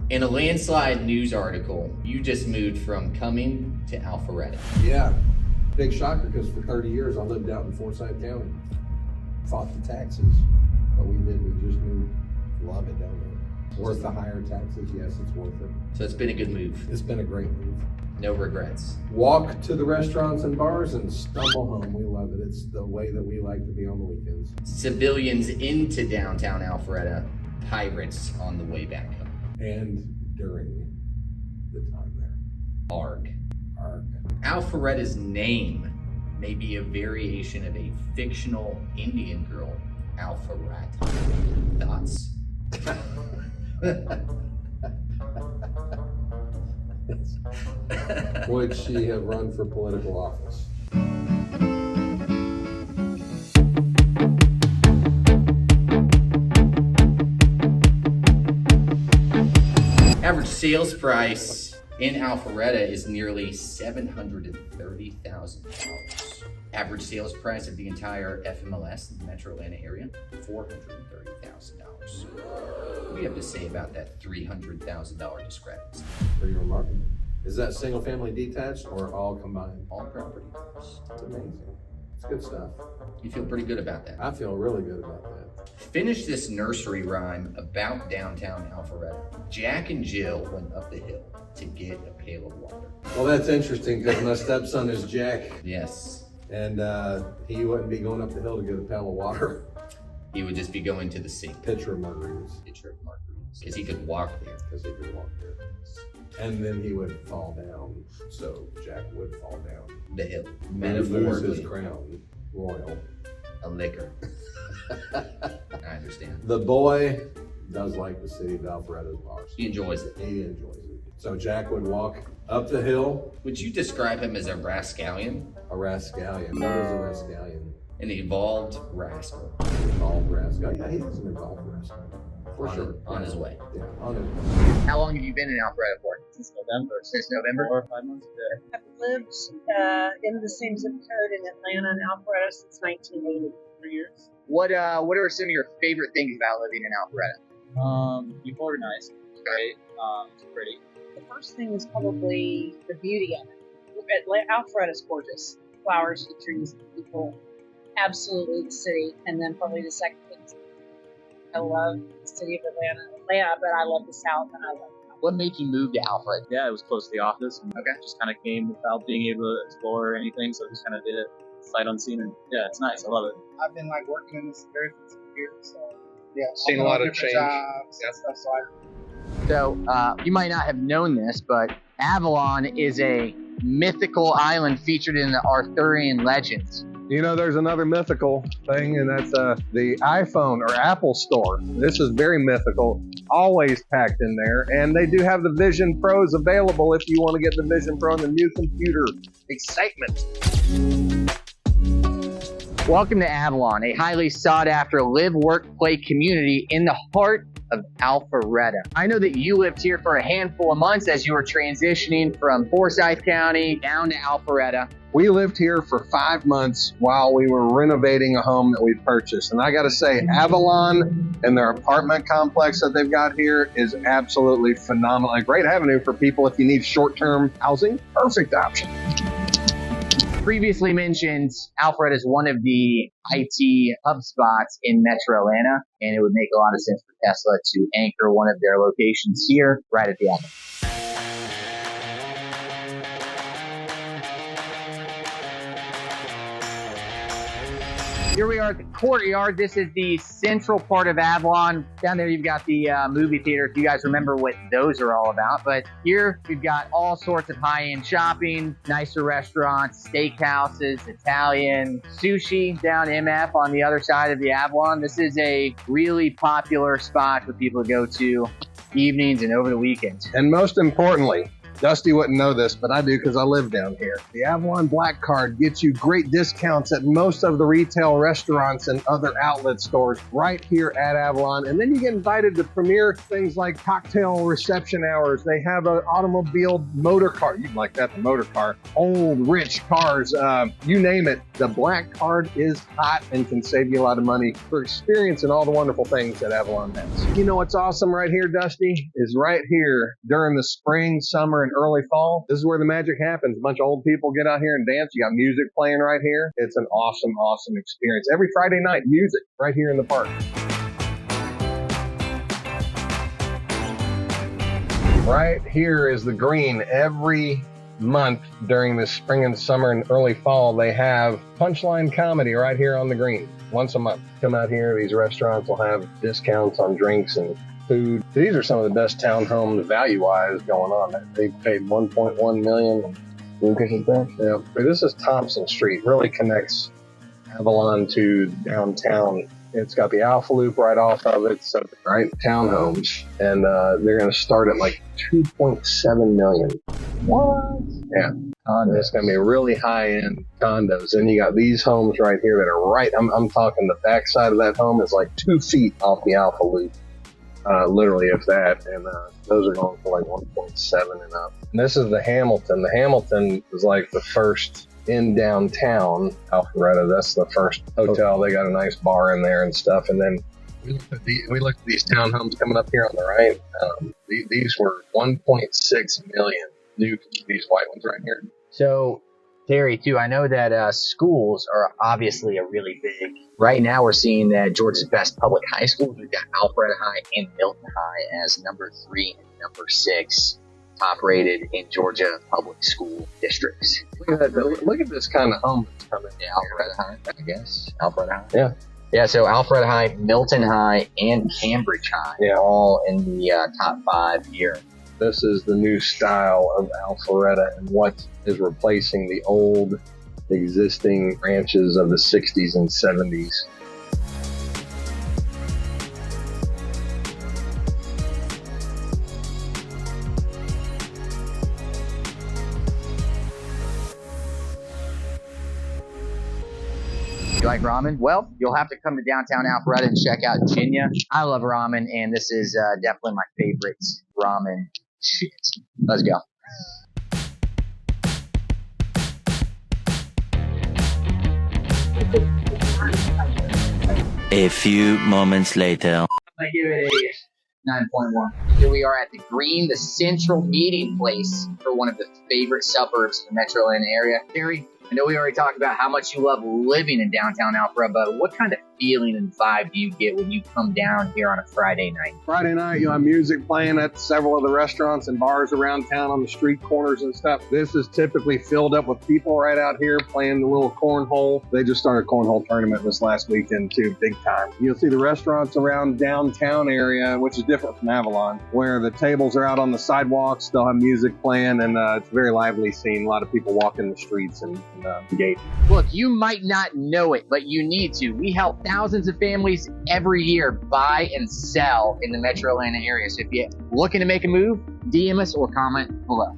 In a landslide news article, you just moved from Cumming to Alpharetta. Yeah, big shocker because for 30 years I lived out in Forsyth County. Fought the taxes, but we just moved. Love it down there. Worth the higher taxes, yes, it's worth it. So it's been a good move. It's been a great move. No regrets. Walk to the restaurants and bars and stumble home. We love it. It's the way that we like to be on the weekends. Civilians into downtown Alpharetta, pirates on the way back home. And during the time there. Arg. Arg. Alpharetta's name may be a variation of a fictional Indian girl, Alpharetta. Thoughts? Would she have run for political office? Average sales price in Alpharetta is nearly $730,000. Average sales price of the entire FMLS in the Metro Atlanta area, $430,000. What do you have to say about that $300,000 discrepancy? Pretty remarkable. Is that single family detached or all combined? All property. It's amazing. It's good stuff. You feel pretty good about that. I feel really good about that. Finish this nursery rhyme about downtown Alpharetta. Jack and Jill went up the hill to get a pail of water. Well, that's interesting because my stepson is Jack. Yes. And he wouldn't be going up the hill to get a pail of water. He would just be going to the sink. Pitcher of margaritas. Pitcher of margaritas. Because he could walk there. Because he could walk there. And then he would fall down. So Jack would fall down. The hill. Lose Metaphorically. his crown. Royal. A liquor. I understand. The boy does like the city of Alpharetta's bars. He enjoys it. He enjoys it. So Jack would walk up the hill. Would you describe him as a rascallion? A rascallion. What is a rascallion? An evolved rascal. Evolved rascal. Yeah, he is an evolved rascal. For sure. On his way. Yeah, on his way. How long have you been in Alpharetta for? Since November. Since November? 4 or 5 months ago. I've lived in the same zip code in Atlanta and Alpharetta since 1980. 3 years. What are some of your favorite things about living in Alpharetta? People are nice. It's great. It's pretty. The first thing is probably the beauty of it. Alpharetta is gorgeous. Flowers, the trees, the people. Absolutely the city. And then probably the second thing is I love the city of Atlanta, but I love the South and I love What made you move to Alpharetta? Yeah, it was close to the office. And Okay. just kind of came without being able to explore anything, so just kind of did it sight unseen. And yeah, it's nice. I love it. I've been like working in this area for 2 years, so yeah, Seen a lot of change. Jobs and stuff. So You might not have known this, but Avalon is a mythical island featured in the Arthurian legends. You know, there's another mythical thing, and that's the iPhone or Apple Store. This is very mythical, always packed in there. And they do have the Vision Pros available if you want to get the Vision Pro and the new computer. Excitement. Welcome to Avalon, a highly sought after live, work, play community in the heart of Alpharetta. I know that you lived here for a handful of months as you were transitioning from Forsyth County down to Alpharetta. We lived here for 5 months while we were renovating a home that we purchased. And I got to say, Avalon and their apartment complex that they've got here is absolutely phenomenal. A great avenue for people if you need short-term housing. Perfect option. Previously mentioned, Alpharetta is one of the IT hub spots in Metro Atlanta, and it would make a lot of sense for Tesla to anchor one of their locations here, right at the Avalon. Here we are at the courtyard. This is the central part of Avalon. Down there you've got the movie theater, if you guys remember what those are all about. But here we've got all sorts of high-end shopping, nicer restaurants, steakhouses, Italian, sushi down MF on the other side of the Avalon. This is a really popular spot for people to go to evenings and over the weekends. And most importantly, Dusty wouldn't know this, but I do because I live down here. The Avalon Black Card gets you great discounts at most of the retail restaurants and other outlet stores right here at Avalon. And then you get invited to premier things like cocktail reception hours. They have an automobile motor car. You'd like that, the motor car. Old, rich cars, you name it. The Black Card is hot and can save you a lot of money for experiencing all the wonderful things that Avalon has. You know what's awesome right here, Dusty? Is right here during the spring, summer, and early fall. This is where the magic happens. A bunch of old people get out here and dance. You got music playing right here. It's an awesome, awesome experience. Every Friday night, music right here in the park. Right here is the green. Every month during the spring and summer and early fall, they have punchline comedy right here on the green. Once a month. Come out here, these restaurants will have discounts on drinks and food. These are some of the best townhomes value-wise going on. They paid $1.1 million. Lucas is there? Yeah. This is Thompson Street. Really connects Avalon to downtown. It's got the Alpha Loop right off of it, so right townhomes, and they're going to start at like 2.7 million. What? Yeah. And it's going to be really high-end condos. And you got these homes right here that are right. I'm talking the backside of that home is like 2 feet off the Alpha Loop, literally, if that. And those are going for like 1.7 and up. And this is the Hamilton. The Hamilton is like the first in downtown Alpharetta. That's the first hotel. They got a nice bar in there and stuff. And then we looked at these townhomes coming up here on the right. These were 1.6 million. These white ones right here. So, Terry, too, I know that schools are obviously a really big. Right now, we're seeing that Georgia's best public high schools. We've got Alpharetta High and Milton High as number 3 and number 6 top rated in Georgia public school districts. Look at this kind of home that's coming. Yeah, Alpharetta High, I guess. Alpharetta High. Yeah. Yeah, so Alpharetta High, Milton High, and Cambridge High. Yeah. All in the top 5 here. This is the new style of Alpharetta and what is replacing the old existing ranches of the 60s and 70s. You like ramen? Well, you'll have to come to downtown Alpharetta and check out Jinya. I love ramen, and this is definitely my favorite ramen shit. Let's go. A few moments later. I give it a 9.1. Here we are at the Green, the central meeting place for one of the favorite suburbs in the Metro Atlanta area. Terry, I know we already talked about how much you love living in downtown Alpharetta, but what kind of feeling and vibe do you get when you come down here on a Friday night? Friday night, you'll have music playing at several of the restaurants and bars around town on the street corners and stuff. This is typically filled up with people right out here playing the little cornhole. They just started a cornhole tournament this last weekend too, big time. You'll see the restaurants around downtown area, which is different from Avalon, where the tables are out on the sidewalks. They'll have music playing, and it's a very lively scene. A lot of people walking the streets and engaging. Look, you might not know it, but you need to. We help thousands of families every year buy and sell in the Metro Atlanta area. So if you're looking to make a move, DM us or comment below.